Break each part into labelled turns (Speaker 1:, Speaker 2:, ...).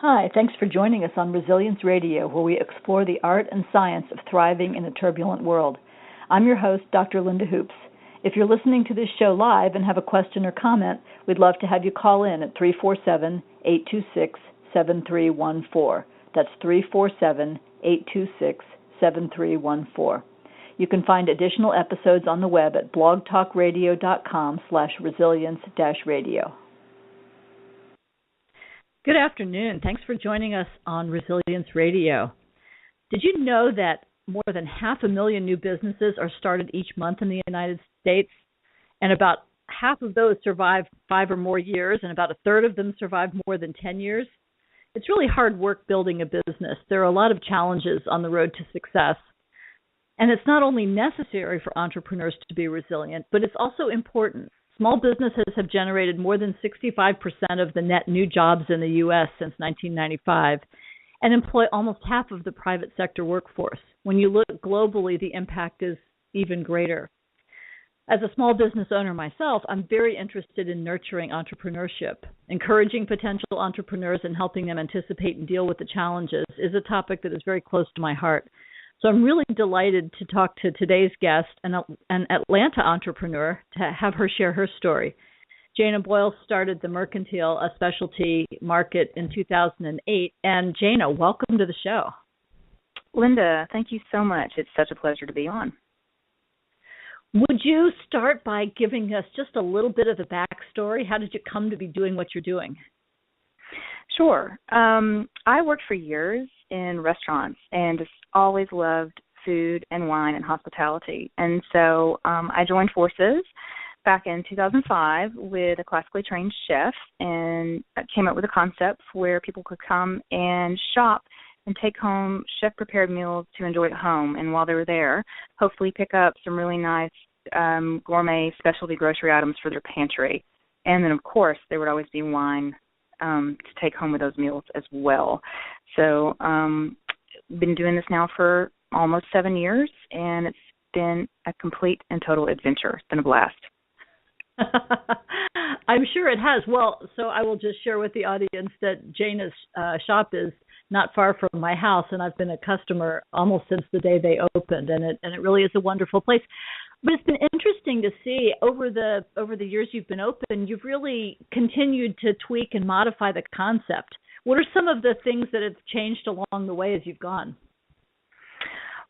Speaker 1: Hi, thanks for joining us on Resilience Radio, where we explore the art and science of thriving in a turbulent world. I'm your host, Dr. Linda Hoops. If you're listening to this show live and have a question or comment, we'd love to have you call in at 347-826-7314. That's 347-826-7314. You can find additional episodes on the web at blogtalkradio.com/resilience-radio. Good afternoon. Thanks for joining us on Resilience Radio. Did you know that more than 500,000 new businesses are started each month in the United States, and about half of those survive 5 or more years, and about a third of them survive more than 10 years? It's really hard work building a business. There are a lot of challenges on the road to success. And it's not only necessary for entrepreneurs to be resilient, but it's also important. Small businesses have generated more than 65% of the net new jobs in the U.S. since 1995 and employ almost half of the private sector workforce. When you look globally, the impact is even greater. As a small business owner myself, I'm very interested in nurturing entrepreneurship. Encouraging potential entrepreneurs and helping them anticipate and deal with the challenges is a topic that is very close to my heart. So I'm really delighted to talk to today's guest, an Atlanta entrepreneur, to have her share her story. Jana Boyle started the Mercantile, a specialty market, in 2008. And Jana, welcome to the show.
Speaker 2: Linda, thank you so much. It's such a pleasure to be on.
Speaker 1: Would you start by giving us just a little bit of the backstory? How did you come to be doing what you're doing?
Speaker 2: Sure. I worked for years in restaurants and just always loved food and wine and hospitality. And so I joined forces back in 2005 with a classically trained chef and came up with a concept where people could come and shop and take home chef-prepared meals to enjoy at home. And while they were there, hopefully pick up some really nice gourmet specialty grocery items for their pantry. And then, of course, there would always be wine to take home with those meals as well. So been doing this now for almost 7 years, and it's been a complete and total adventure. It's been a blast.
Speaker 1: I'm sure it has. Well, so I will just share with the audience that Jana's shop is not far from my house, and I've been a customer almost since the day they opened, and it really is a wonderful place. But it's been interesting to see over the years you've been open, you've really continued to tweak and modify the concept. What are some of the things that have changed along the way as you've gone?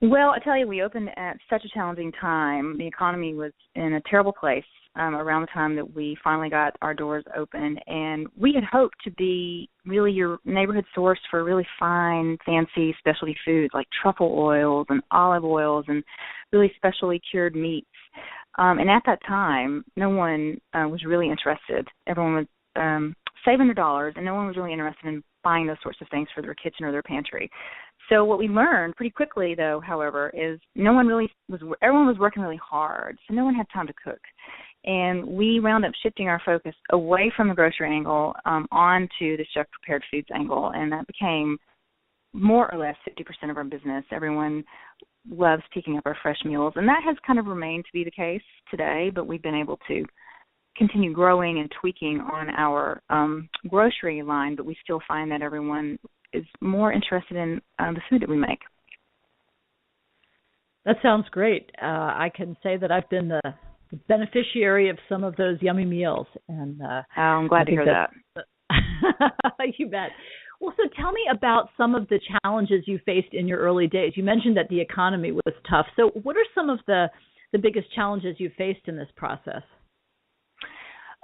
Speaker 2: Well, I tell you, we opened at such a challenging time. The economy was in a terrible place around the time that we finally got our doors open. And we had hoped to be really your neighborhood source for really fine, fancy specialty foods like truffle oils and olive oils and really specially cured meats. And at that time, no one was really interested. Everyone was saving their dollars, and no one was really interested in buying those sorts of things for their kitchen or their pantry. So what we learned pretty quickly, though, however, is everyone was working really hard, so no one had time to cook. And we wound up shifting our focus away from the grocery angle onto the chef-prepared foods angle, and that became more or less 50% of our business. Everyone loves picking up our fresh meals, and that has kind of remained to be the case today, but we've been able to continue growing and tweaking on our grocery line, but we still find that everyone is more interested in the food that we make.
Speaker 1: That sounds great. I can say that I've been the beneficiary of some of those yummy meals. And
Speaker 2: I'm glad to hear that.
Speaker 1: You bet. Well, so tell me about some of the challenges you faced in your early days. You mentioned that the economy was tough. So what are some of the biggest challenges you faced in this process?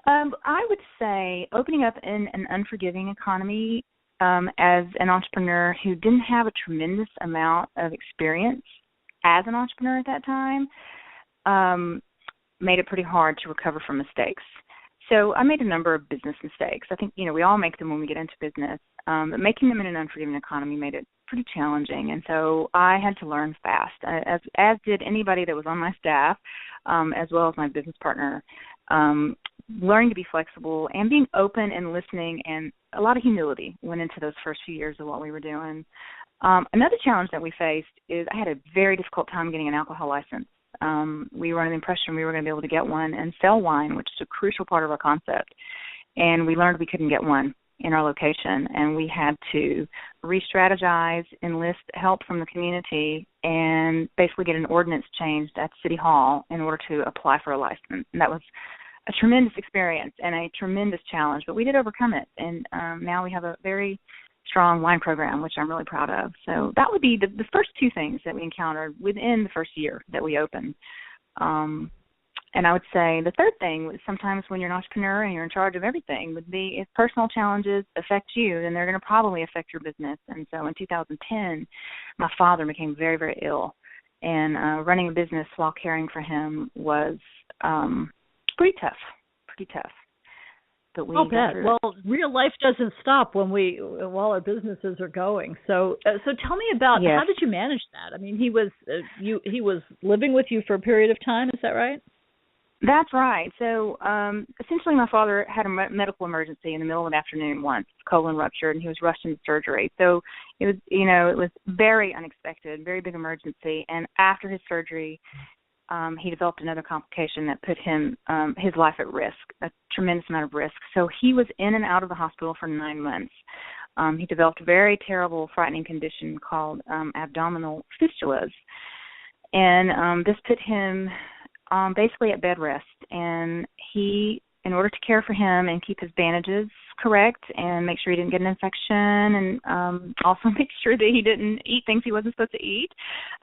Speaker 2: I would say opening up in an unforgiving economy as an entrepreneur who didn't have a tremendous amount of experience as an entrepreneur at that time made it pretty hard to recover from mistakes. So I made a number of business mistakes. I think, we all make them when we get into business, but making them in an unforgiving economy made it pretty challenging. And so I had to learn fast, as did anybody that was on my staff, as well as my business partner. Learning to be flexible and being open and listening, and a lot of humility went into those first few years of what we were doing. Another challenge that we faced is I had a very difficult time getting an alcohol license. We were under the impression we were going to be able to get one and sell wine, which is a crucial part of our concept. And we learned we couldn't get one. in our location, and we had to re-strategize, enlist help from the community, and basically get an ordinance changed at City Hall in order to apply for a license. And that was a tremendous experience and a tremendous challenge, but we did overcome it. And now we have a very strong wine program, which I'm really proud of. So that would be the first two things that we encountered within the first year that we opened. And I would say the third thing was sometimes when you're an entrepreneur and you're in charge of everything would be if personal challenges affect you, then they're going to probably affect your business. And so in 2010, my father became very, very ill. And running a business while caring for him was pretty tough. But we got through it.
Speaker 1: Well, real life doesn't stop while our businesses are going. So tell me about how did you manage that? I mean, he was living with you for a period of time. Is that right?
Speaker 2: That's right. So essentially my father had a medical emergency in the middle of the afternoon once, colon ruptured, and he was rushed into surgery. So it was very unexpected, very big emergency. And after his surgery, he developed another complication that put his life at risk, a tremendous amount of risk. So he was in and out of the hospital for 9 months. He developed a very terrible, frightening condition called abdominal fistulas. And this put him basically at bed rest. And he, in order to care for him and keep his bandages correct and make sure he didn't get an infection and also make sure that he didn't eat things he wasn't supposed to eat,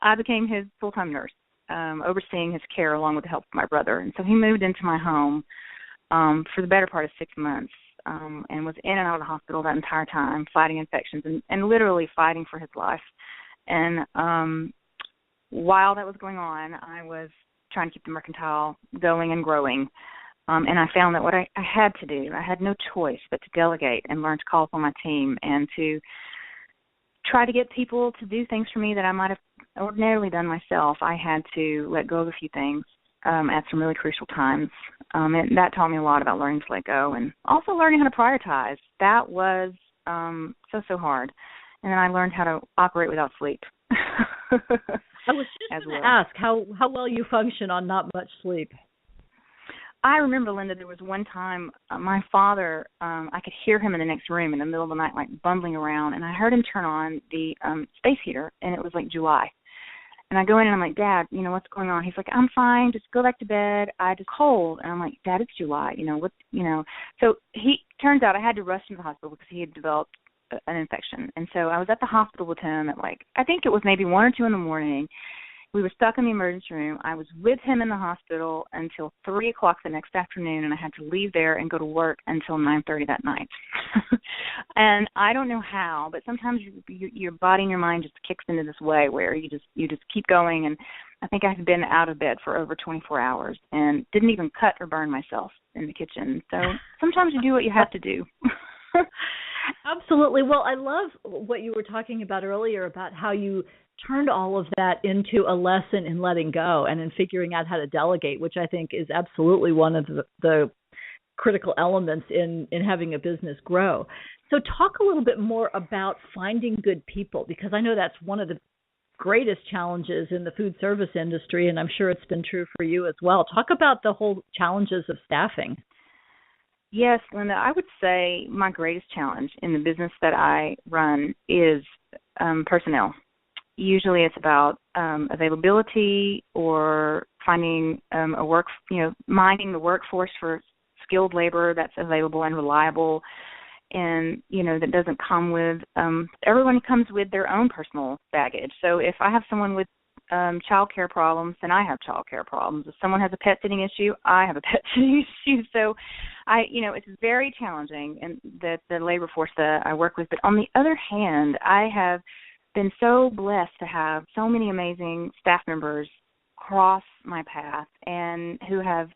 Speaker 2: I became his full-time nurse, overseeing his care along with the help of my brother. And so he moved into my home for the better part of 6 months and was in and out of the hospital that entire time, fighting infections and literally fighting for his life. And while that was going on, I was trying to keep the mercantile going and growing. And I found that what I had to do, I had no choice but to delegate and learn to call upon my team and to try to get people to do things for me that I might have ordinarily done myself. I had to let go of a few things at some really crucial times. And that taught me a lot about learning to let go and also learning how to prioritize. That was so hard. And then I learned how to operate without sleep.
Speaker 1: I was just going to ask how well you function on not much sleep.
Speaker 2: I remember, Linda, there was one time my father, I could hear him in the next room in the middle of the night, like bumbling around, and I heard him turn on the space heater, and it was like July. And I go in and I'm like, Dad, what's going on? He's like, I'm fine, just go back to bed. I just cold. And I'm like, Dad, it's July. So he turns out I had to rush him to the hospital because he had developed an infection. And so I was at the hospital with him at I think it was maybe 1 or 2 in the morning. We were stuck in the emergency room. I was with him in the hospital until 3 o'clock the next afternoon, and I had to leave there and go to work until 9:30 that night. And I don't know how, but sometimes your body and your mind just kicks into this way where you just keep going. And I think I've been out of bed for over 24 hours and didn't even cut or burn myself in the kitchen. So sometimes you do what you have to do.
Speaker 1: Absolutely. Well, I love what you were talking about earlier about how you turned all of that into a lesson in letting go and in figuring out how to delegate, which I think is absolutely one of the critical elements in having a business grow. So talk a little bit more about finding good people, because I know that's one of the greatest challenges in the food service industry, and I'm sure it's been true for you as well. Talk about the whole challenges of staffing.
Speaker 2: Yes, Linda, I would say my greatest challenge in the business that I run is personnel. Usually it's about availability or finding mining the workforce for skilled labor that's available and reliable, and, that doesn't come with, everyone comes with their own personal baggage. So if I have someone with child care problems, then I have child care problems. If someone has a pet sitting issue, I have a pet sitting issue. So it's very challenging, and the labor force that I work with. But on the other hand, I have been so blessed to have so many amazing staff members cross my path and who have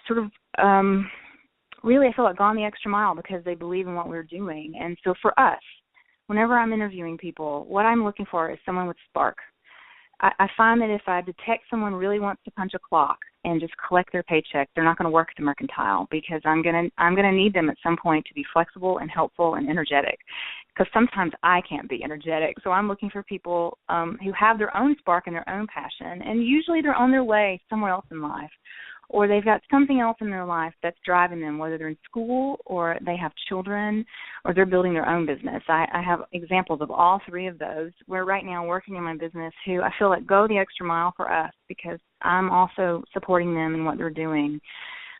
Speaker 2: sort of really, I feel like, gone the extra mile because they believe in what we're doing. And so for us, whenever I'm interviewing people, what I'm looking for is someone with spark. I find that if I detect someone really wants to punch a clock and just collect their paycheck, they're not going to work at the mercantile, because I'm gonna need them at some point to be flexible and helpful and energetic, because sometimes I can't be energetic. So I'm looking for people who have their own spark and their own passion, and usually they're on their way somewhere else in life, or they've got something else in their life that's driving them, whether they're in school or they have children or they're building their own business. I have examples of all three of those. We're right now working in my business who I feel like go the extra mile for us because I'm also supporting them in what they're doing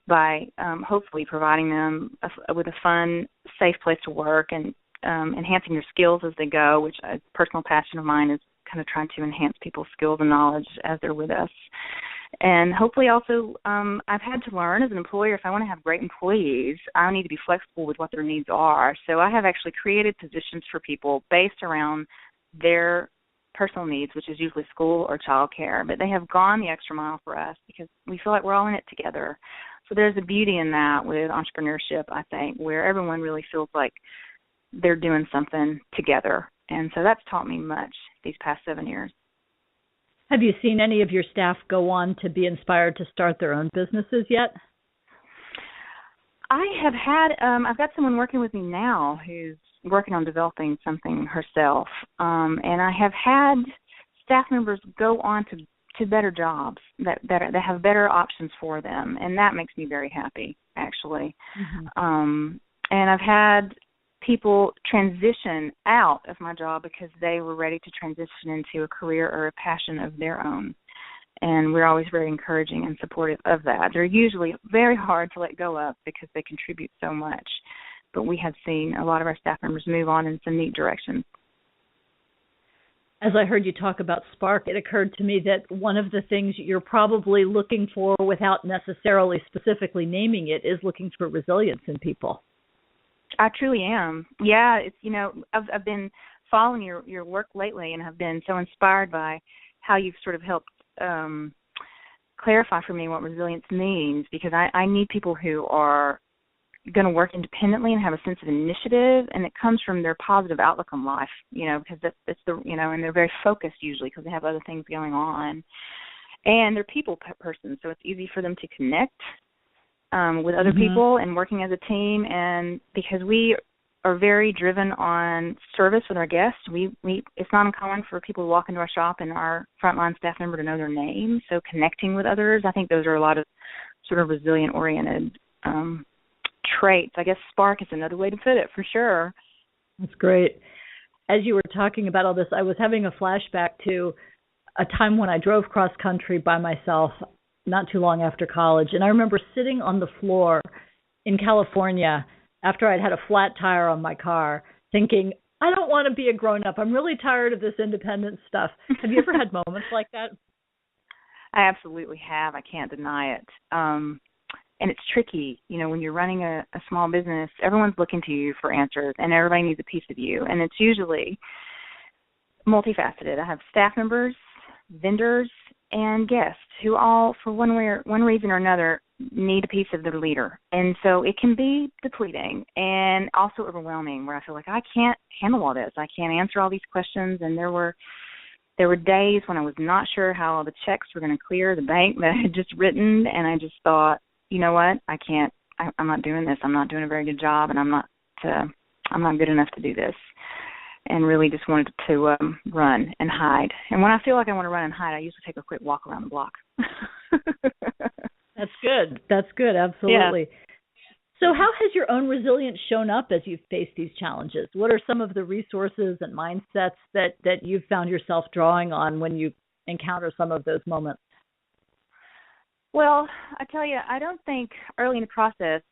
Speaker 2: by hopefully providing them with a fun, safe place to work and enhancing their skills as they go, which a personal passion of mine is kind of trying to enhance people's skills and knowledge as they're with us. And hopefully also I've had to learn as an employer, if I want to have great employees, I need to be flexible with what their needs are. So I have actually created positions for people based around their personal needs, which is usually school or childcare. But they have gone the extra mile for us because we feel like we're all in it together. So there's a beauty in that with entrepreneurship, I think, where everyone really feels like they're doing something together. And so that's taught me much these past 7 years.
Speaker 1: Have you seen any of your staff go on to be inspired to start their own businesses yet?
Speaker 2: I have had, I've got someone working with me now who's working on developing something herself. And I have had staff members go on to better jobs that have better options for them. And that makes me very happy, actually. Mm-hmm. And I've had people transition out of my job because they were ready to transition into a career or a passion of their own. And we're always very encouraging and supportive of that. They're usually very hard to let go of because they contribute so much. But we have seen a lot of our staff members move on in some neat directions.
Speaker 1: As I heard you talk about Spark, it occurred to me that one of the things you're probably looking for without necessarily specifically naming it is looking for resilience in people.
Speaker 2: I truly am. Yeah, it's I've been following your work lately and have been so inspired by how you've sort of helped clarify for me what resilience means, because I need people who are going to work independently and have a sense of initiative, and it comes from their positive outlook on life, because that's and they're very focused usually because they have other things going on, and they're people persons, so it's easy for them to connect with other mm-hmm. people and working as a team. And because we are very driven on service with our guests, we it's not uncommon for people to walk into our shop and our frontline staff member to know their name. So connecting with others, I think those are a lot of sort of resilient-oriented traits. I guess Spark is another way to put it, for sure.
Speaker 1: That's great. As you were talking about all this, I was having a flashback to a time when I drove cross-country by myself not too long after college. And I remember sitting on the floor in California after I'd had a flat tire on my car thinking, I don't want to be a grown-up. I'm really tired of this independent stuff. Have you ever had moments like that?
Speaker 2: I absolutely have. I can't deny it. And it's tricky. When you're running a small business, everyone's looking to you for answers, and everybody needs a piece of you. And it's usually multifaceted. I have staff members, vendors, and guests who all, for one reason or another, need a piece of their leader. And so it can be depleting and also overwhelming, where I feel like I can't handle all this. I can't answer all these questions. And there were days when I was not sure how the checks were going to clear the bank that I had just written, and I just thought, you know what, I'm not doing this. I'm not doing a very good job, and I'm not good enough to do this. And really just wanted to run and hide. And when I feel like I want to run and hide, I usually take a quick walk around the block.
Speaker 1: That's good. That's good. Absolutely. Yeah. So how has your own resilience shown up as you've faced these challenges? What are some of the resources and mindsets that you've found yourself drawing on when you encounter some of those moments?
Speaker 2: Well, I tell you, I don't think early in the process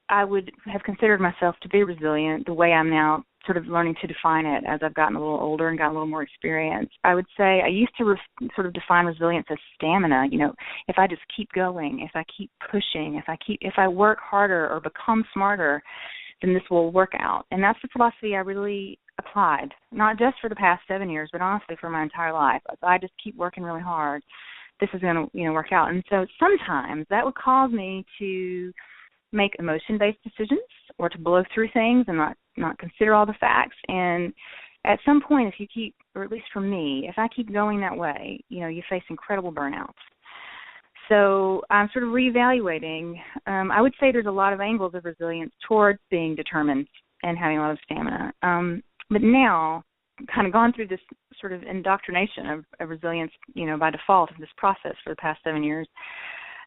Speaker 2: I would have considered myself to be resilient the way I'm now sort of learning to define it as I've gotten a little older and got a little more experience. I would say I used to sort of define resilience as stamina. If I just keep going, if I keep pushing, if I work harder or become smarter, then this will work out. And that's the philosophy I really applied, not just for the past 7 years, but honestly for my entire life. If I just keep working really hard, this is going to work out. And so sometimes that would cause me to make emotion-based decisions or to blow through things and not consider all the facts. And at some point, if you keep, or at least for me, if I keep going that way, you face incredible burnouts. So I'm sort of reevaluating. I would say there's a lot of angles of resilience towards being determined and having a lot of stamina. But now, kind of gone through this sort of indoctrination of resilience, by default of this process for the past 7 years,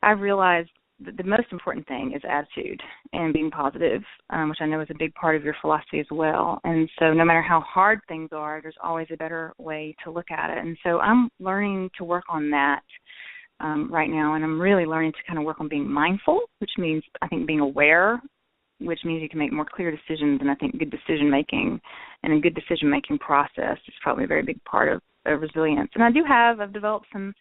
Speaker 2: I've realized that the most important thing is attitude and being positive, which I know is a big part of your philosophy as well. And so no matter how hard things are, there's always a better way to look at it. And so I'm learning to work on that right now, and I'm really learning to kind of work on being mindful, which means, I think, being aware, which means you can make more clear decisions, and I think good decision-making and a good decision-making process is probably a very big part of resilience. And I've developed some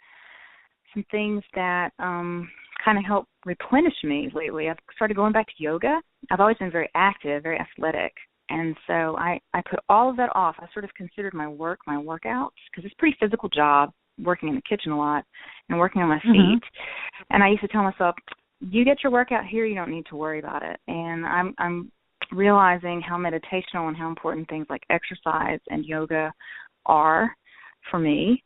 Speaker 2: things that kind of help replenish me lately. I've started going back to yoga. I've always been very active, very athletic, and so I put all of that off. I sort of considered my work my workouts, because it's a pretty physical job, working in the kitchen a lot and working on my feet. And I used to tell myself, you get your workout here, you don't need to worry about it. And I'm realizing how meditational and how important things like exercise and yoga are for me.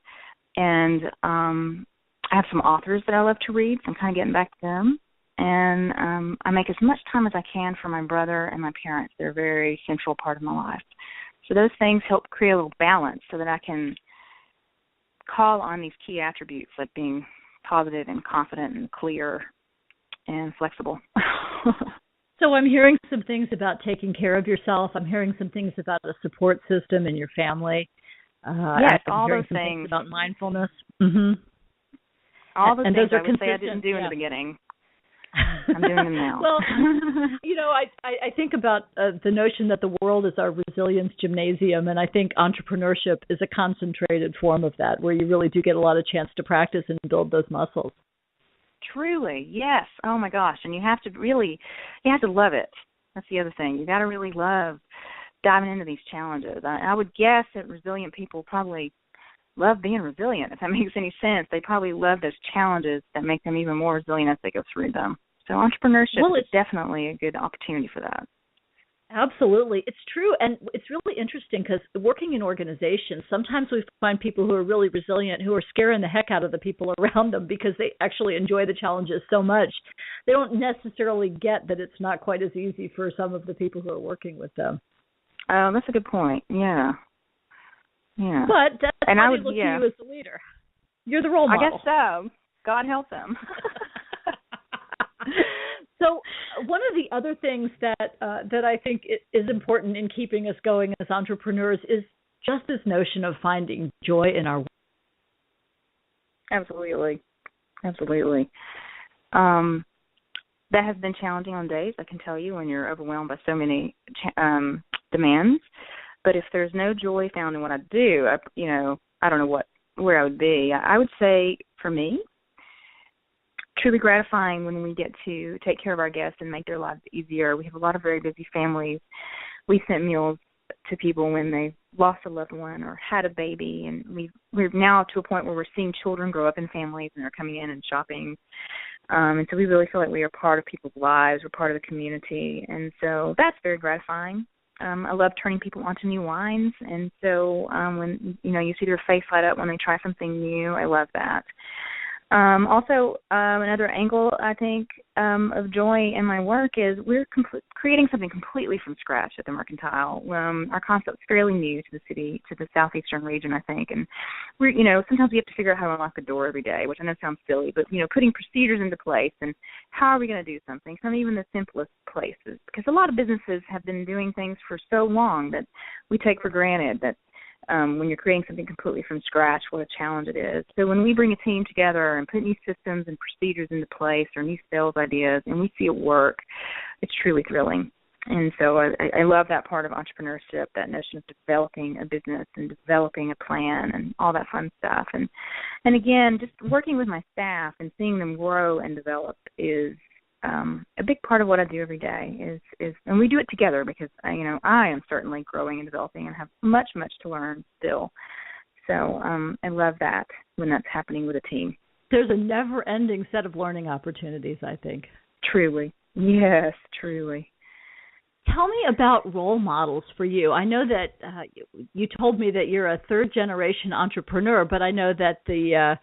Speaker 2: And I have some authors that I love to read, so I'm kind of getting back to them. And I make as much time as I can for my brother and my parents. They're a very central part of my life. So those things help create a little balance so that I can call on these key attributes like being positive and confident and clear and flexible.
Speaker 1: So I'm hearing some things about taking care of yourself. I'm hearing some things about a support system in your family.
Speaker 2: Yes, all those things.
Speaker 1: About mindfulness.
Speaker 2: All the things
Speaker 1: those are
Speaker 2: I would say I didn't do in the beginning. I'm doing them now.
Speaker 1: Well, I think about the notion that the world is our resilience gymnasium, and I think entrepreneurship is a concentrated form of that, where you really do get a lot of chance to practice and build those muscles.
Speaker 2: Truly, yes. Oh my gosh, and you have to love it. That's the other thing. You got to really love diving into these challenges. I would guess that resilient people probably love being resilient, if that makes any sense. They probably love those challenges that make them even more resilient as they go through them. So entrepreneurship is definitely a good opportunity for that.
Speaker 1: Absolutely. It's true. And it's really interesting because working in organizations, sometimes we find people who are really resilient who are scaring the heck out of the people around them because they actually enjoy the challenges so much. They don't necessarily get that it's not quite as easy for some of the people who are working with them.
Speaker 2: Oh, that's a good point. Yeah. Yeah.
Speaker 1: But that's why they look to you as the leader. You're the role model.
Speaker 2: I guess so. God help them.
Speaker 1: So one of the other things that I think is important in keeping us going as entrepreneurs is just this notion of finding joy in our work.
Speaker 2: Absolutely. Absolutely. That has been challenging on days, I can tell you, when you're overwhelmed by so many demands. But if there's no joy found in what I do, I don't know where I would be. I would say, for me, truly gratifying when we get to take care of our guests and make their lives easier. We have a lot of very busy families. We sent meals to people when they've lost a loved one or had a baby, and we're now to a point where we're seeing children grow up in families and they're coming in and shopping. And so we really feel like we are part of people's lives. We're part of the community. And so that's very gratifying. I love turning people onto new wines. And so when, you see their face light up when they try something new, I love that. Also, another angle, I think, of joy in my work is we're creating something completely from scratch at the Mercantile. Our concept's fairly new to the city, to the southeastern region, I think. And we're, sometimes we have to figure out how to unlock the door every day, which I know sounds silly, but, putting procedures into place and how are we going to do something, some even the simplest places. Because a lot of businesses have been doing things for so long that we take for granted that when you're creating something completely from scratch, what a challenge it is. So when we bring a team together and put new systems and procedures into place or new sales ideas and we see it work, it's truly thrilling. And so I love that part of entrepreneurship, that notion of developing a business and developing a plan and all that fun stuff. And again, just working with my staff and seeing them grow and develop is a big part of what I do every day is, and we do it together because, I am certainly growing and developing and have much, much to learn still. So I love that when that's happening with a team.
Speaker 1: There's a never-ending set of learning opportunities, I think.
Speaker 2: Truly. Yes, truly.
Speaker 1: Tell me about role models for you. I know that you told me that you're a third-generation entrepreneur, but I know that the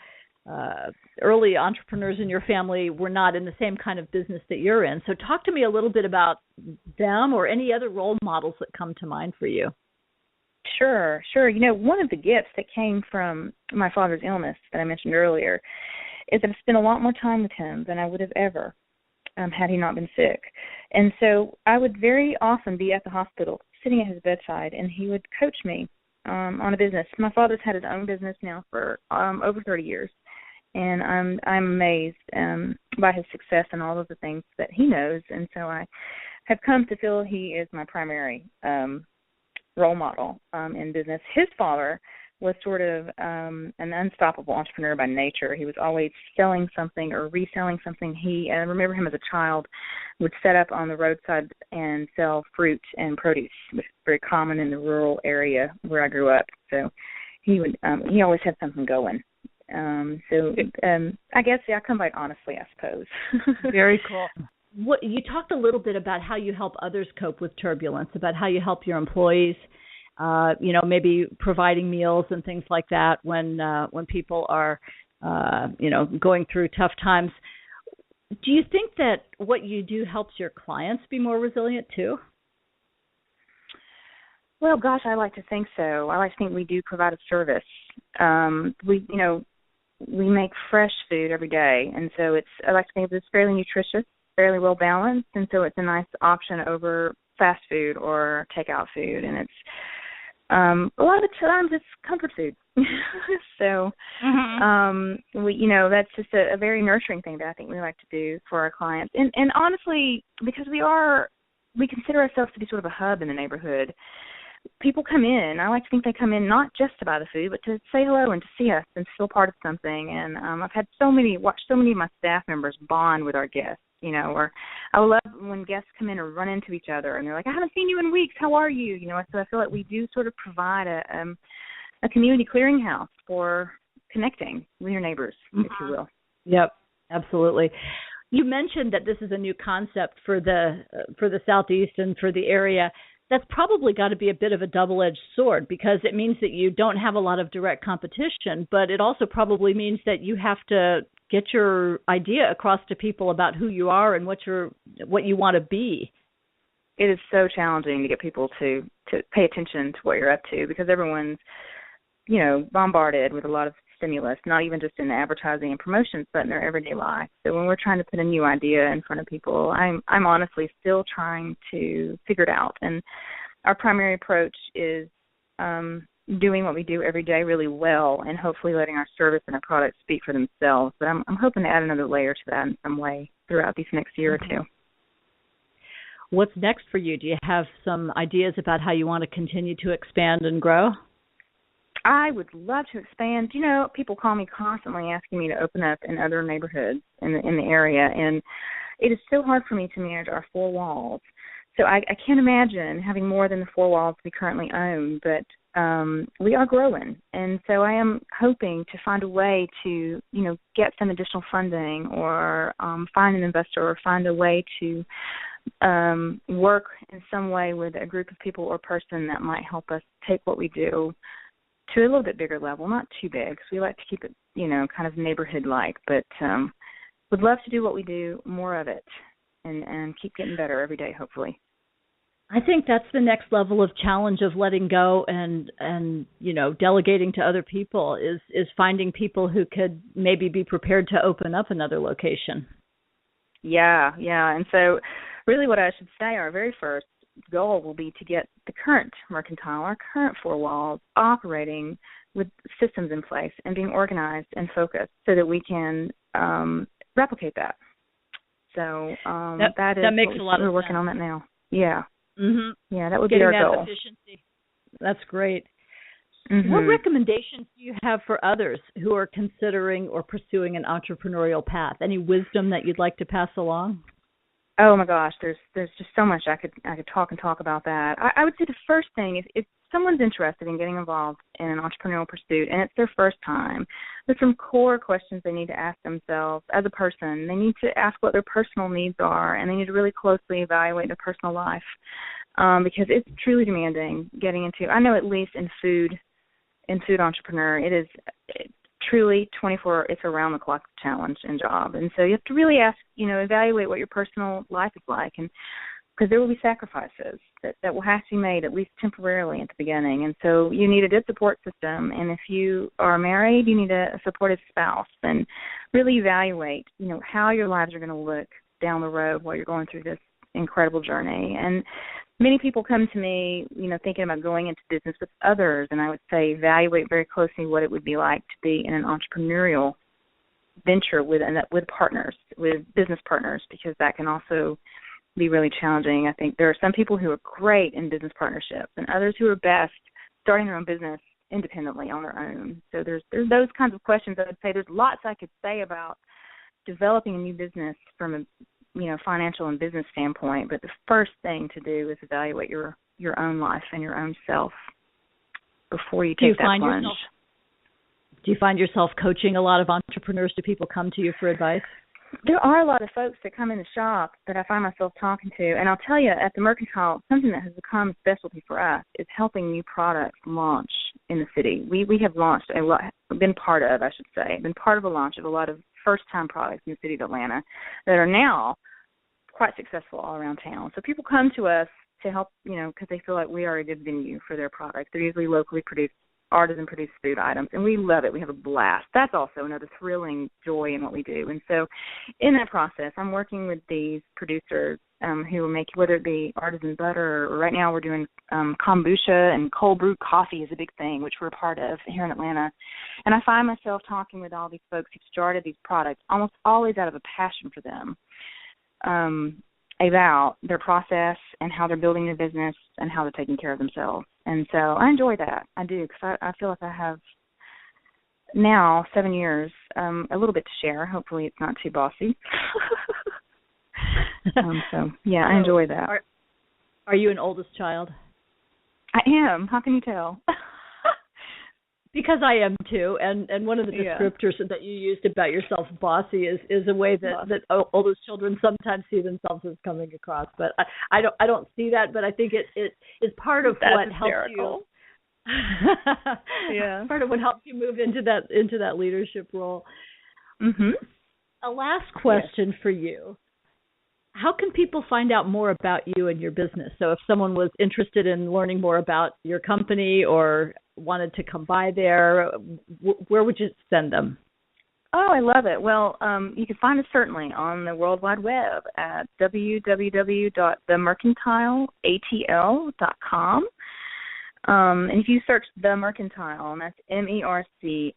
Speaker 1: early entrepreneurs in your family were not in the same kind of business that you're in. So talk to me a little bit about them or any other role models that come to mind for you.
Speaker 2: Sure. One of the gifts that came from my father's illness that I mentioned earlier is that I spent a lot more time with him than I would have ever had he not been sick. And so I would very often be at the hospital, sitting at his bedside, and he would coach me on a business. My father's had his own business now for over 30 years, and I'm amazed by his success and all of the things that he knows. And so I have come to feel he is my primary role model in business. His father was sort of an unstoppable entrepreneur by nature. He was always selling something or reselling something. I remember him as a child would set up on the roadside and sell fruit and produce, which is very common in the rural area where I grew up. So he always had something going. I guess I come by it honestly, I suppose.
Speaker 1: Very cool. You talked a little bit about how you help others cope with turbulence, about how you help your employees, maybe providing meals and things like that when people are, going through tough times. Do you think that what you do helps your clients be more resilient too?
Speaker 2: Well, gosh, I like to think so. I like to think we do provide a service. We make fresh food every day, and so I like to think it's fairly nutritious, fairly well balanced, and so it's a nice option over fast food or takeout food, and it's a lot of the times it's comfort food. So that's just a very nurturing thing that I think we like to do for our clients, and honestly, because we consider ourselves to be sort of a hub in the neighborhood. People come in. I like to think they come in not just to buy the food, but to say hello and to see us and feel part of something. And I've had watched so many of my staff members bond with our guests. Or I love when guests come in or run into each other and they're like, "I haven't seen you in weeks. How are you?" So I feel like we do sort of provide a community clearinghouse for connecting with your neighbors, if you will.
Speaker 1: Yep, absolutely. You mentioned that this is a new concept for the Southeast and for the area. That's probably got to be a bit of a double-edged sword because it means that you don't have a lot of direct competition, but it also probably means that you have to get your idea across to people about who you are and what you want to be.
Speaker 2: It is so challenging to get people to pay attention to what you're up to because everyone's, bombarded with a lot of stimulus, not even just in advertising and promotions, but in their everyday life. So when we're trying to put a new idea in front of people, I'm honestly still trying to figure it out. And our primary approach is doing what we do every day really well and hopefully letting our service and our products speak for themselves. But I'm hoping to add another layer to that in some way throughout these next year or two.
Speaker 1: What's next for you? Do you have some ideas about how you want to continue to expand and grow?
Speaker 2: I would love to expand. People call me constantly asking me to open up in other neighborhoods in the area, and it is so hard for me to manage our four walls. So I can't imagine having more than the four walls we currently own, but we are growing. And so I am hoping to find a way to, get some additional funding or find an investor or find a way to work in some way with a group of people or person that might help us take what we do to a little bit bigger level, not too big, because we like to keep it, kind of neighborhood-like, but would love to do what we do, more of it, and keep getting better every day, hopefully.
Speaker 1: I think that's the next level of challenge of letting go and delegating to other people is finding people who could maybe be prepared to open up another location.
Speaker 2: Yeah, and so really what I should say, our very first goal will be to get the current mercantile, our current four walls, operating with systems in place and being organized and focused so that we can replicate that. So that
Speaker 1: makes a lot of sense.
Speaker 2: We're working on that now. Yeah.
Speaker 1: Mm-hmm.
Speaker 2: Yeah, that would
Speaker 1: Getting
Speaker 2: be our goal.
Speaker 1: Efficiency. That's great.
Speaker 2: Mm-hmm.
Speaker 1: What recommendations do you have for others who are considering or pursuing an entrepreneurial path? Any wisdom that you'd like to pass along?
Speaker 2: Oh my gosh, there's just so much I could talk about that. I would say the first thing is if someone's interested in getting involved in an entrepreneurial pursuit and it's their first time, there's some core questions they need to ask themselves as a person. They need to ask what their personal needs are, and they need to really closely evaluate their personal life because it's truly demanding getting into. I know at least in food entrepreneur, it is truly 24. It's around the clock challenge and job, and so you have to really ask, evaluate what your personal life is like, and because there will be sacrifices that will have to be made, at least temporarily at the beginning. And so you need a good support system. And if you are married, you need a supportive spouse. And really evaluate, how your lives are going to look down the road while you're going through this incredible journey. And many people come to me, thinking about going into business with others. And I would say evaluate very closely what it would be like to be in an entrepreneurial venture with partners, with business partners, because that can also be really challenging. I think there are some people who are great in business partnerships and others who are best starting their own business independently on their own. So there's those kinds of questions. I would say there's lots I could say about developing a new business from a financial and business standpoint, but the first thing to do is evaluate your own life and your own self before you take that plunge.
Speaker 1: Do you find yourself coaching a lot of entrepreneurs? Do people come to you for advice?
Speaker 2: There are a lot of folks that come in the shop that I find myself talking to, and I'll tell you, at the Mercantile, something that has become a specialty for us is helping new products launch in the city. We have launched been part of a launch of a lot of first-time products in the city of Atlanta that are now quite successful all around town. So people come to us to help, because they feel like we are a good venue for their products. They're usually locally produced, artisan-produced food items, and we love it. We have a blast. That's also another thrilling joy in what we do. And so in that process, I'm working with these producers who make, whether it be artisan butter, or right now we're doing kombucha, and cold brewed coffee is a big thing, which we're a part of here in Atlanta. And I find myself talking with all these folks who started these products almost always out of a passion for them, about their process and how they're building their business and how they're taking care of themselves. And so I enjoy that. I do, because I feel like I have now 7 years, a little bit to share. Hopefully it's not too bossy. So, yeah, I enjoy that.
Speaker 1: Are you an oldest child?
Speaker 2: I am. How can you tell?
Speaker 1: Because I am too, and one of the descriptors that you used about yourself, bossy, is a way that oldest children sometimes see themselves as coming across. But I don't see that, but I think it is part of what
Speaker 2: hysterical.
Speaker 1: Helps you. Yeah, part of what helps you move into that leadership role.
Speaker 2: Mm-hmm.
Speaker 1: A last question for you. How can people find out more about you and your business? So if someone was interested in learning more about your company or wanted to come by there, where would you send them?
Speaker 2: Oh, I love it. Well, you can find us certainly on the World Wide Web at www.themercantileatl.com. And if you search The Mercantile, and that's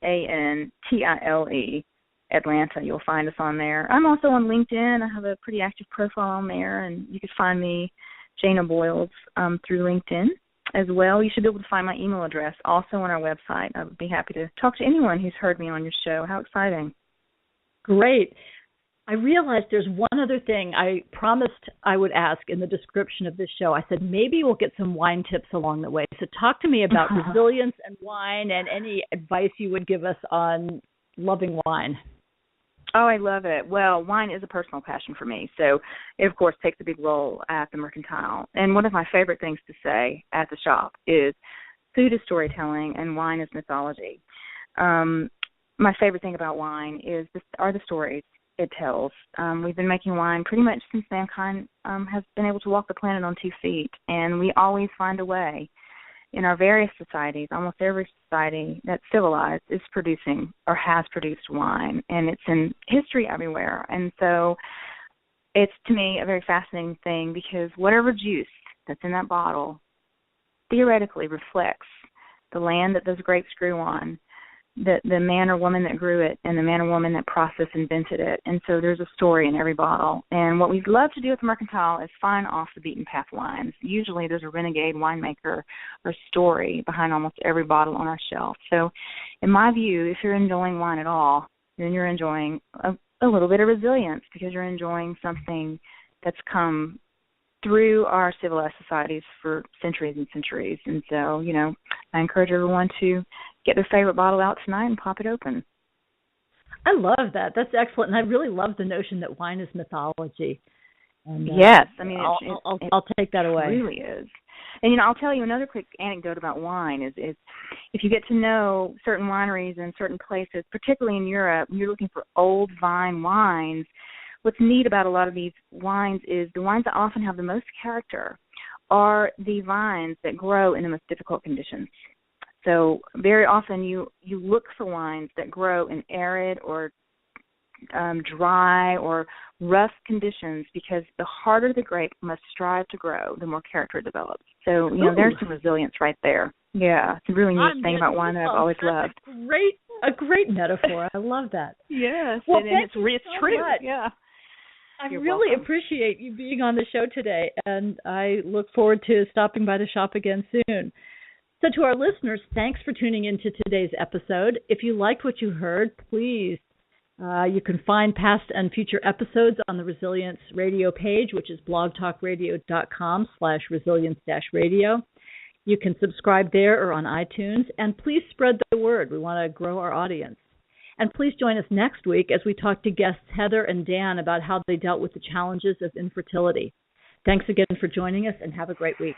Speaker 2: MERCANTILE, Atlanta, you'll find us on there. I'm also on LinkedIn. I have a pretty active profile on there, and you can find me, Jana Boyles, through LinkedIn as well. You should be able to find my email address also on our website. I would be happy to talk to anyone who's heard me on your show. How exciting.
Speaker 1: Great. I realized there's one other thing I promised I would ask in the description of this show. I said maybe we'll get some wine tips along the way. So talk to me about resilience and wine and any advice you would give us on loving wine.
Speaker 2: Oh, I love it. Well, wine is a personal passion for me, so it, of course, takes a big role at the Mercantile. And one of my favorite things to say at the shop is food is storytelling and wine is mythology. My favorite thing about wine are the stories it tells. We've been making wine pretty much since mankind has been able to walk the planet on 2 feet, and we always find a way. In our various societies, almost every society that's civilized is producing or has produced wine, and it's in history everywhere. And so it's, to me, a very fascinating thing, because whatever juice that's in that bottle theoretically reflects the land that those grapes grew on, the man or woman that grew it, and the man or woman that processed and invented it. And so there's a story in every bottle. And what we love to do at the Mercantile is find off the beaten path wines. Usually there's a renegade winemaker or story behind almost every bottle on our shelf. So in my view, if you're enjoying wine at all, then you're enjoying a little bit of resilience, because you're enjoying something that's come through our civilized societies for centuries and centuries. And so, I encourage everyone to get their favorite bottle out tonight and pop it open.
Speaker 1: I love that. That's excellent. And I really love the notion that wine is mythology. And,
Speaker 2: yes. I mean,
Speaker 1: I'll take that away.
Speaker 2: It really is. And, I'll tell you another quick anecdote about wine is if you get to know certain wineries in certain places, particularly in Europe, when you're looking for old vine wines, what's neat about a lot of these wines is the wines that often have the most character are the vines that grow in the most difficult conditions. So very often you look for wines that grow in arid or dry or rough conditions, because the harder the grape must strive to grow, the more character it develops. So, there's some resilience right there. Yeah, it's a really neat thing about wine that I've always loved.
Speaker 1: A great metaphor. I love that.
Speaker 2: Yes,
Speaker 1: well,
Speaker 2: and it's true.
Speaker 1: Much.
Speaker 2: Yeah.
Speaker 1: I
Speaker 2: You're
Speaker 1: really
Speaker 2: welcome.
Speaker 1: appreciate you being on the show today, and I look forward to stopping by the shop again soon. So to our listeners, thanks for tuning into today's episode. If you liked what you heard, please, you can find past and future episodes on the Resilience Radio page, which is blogtalkradio.com/resilience-radio. You can subscribe there or on iTunes, and please spread the word. We want to grow our audience. And please join us next week as we talk to guests Heather and Dan about how they dealt with the challenges of infertility. Thanks again for joining us, and have a great week.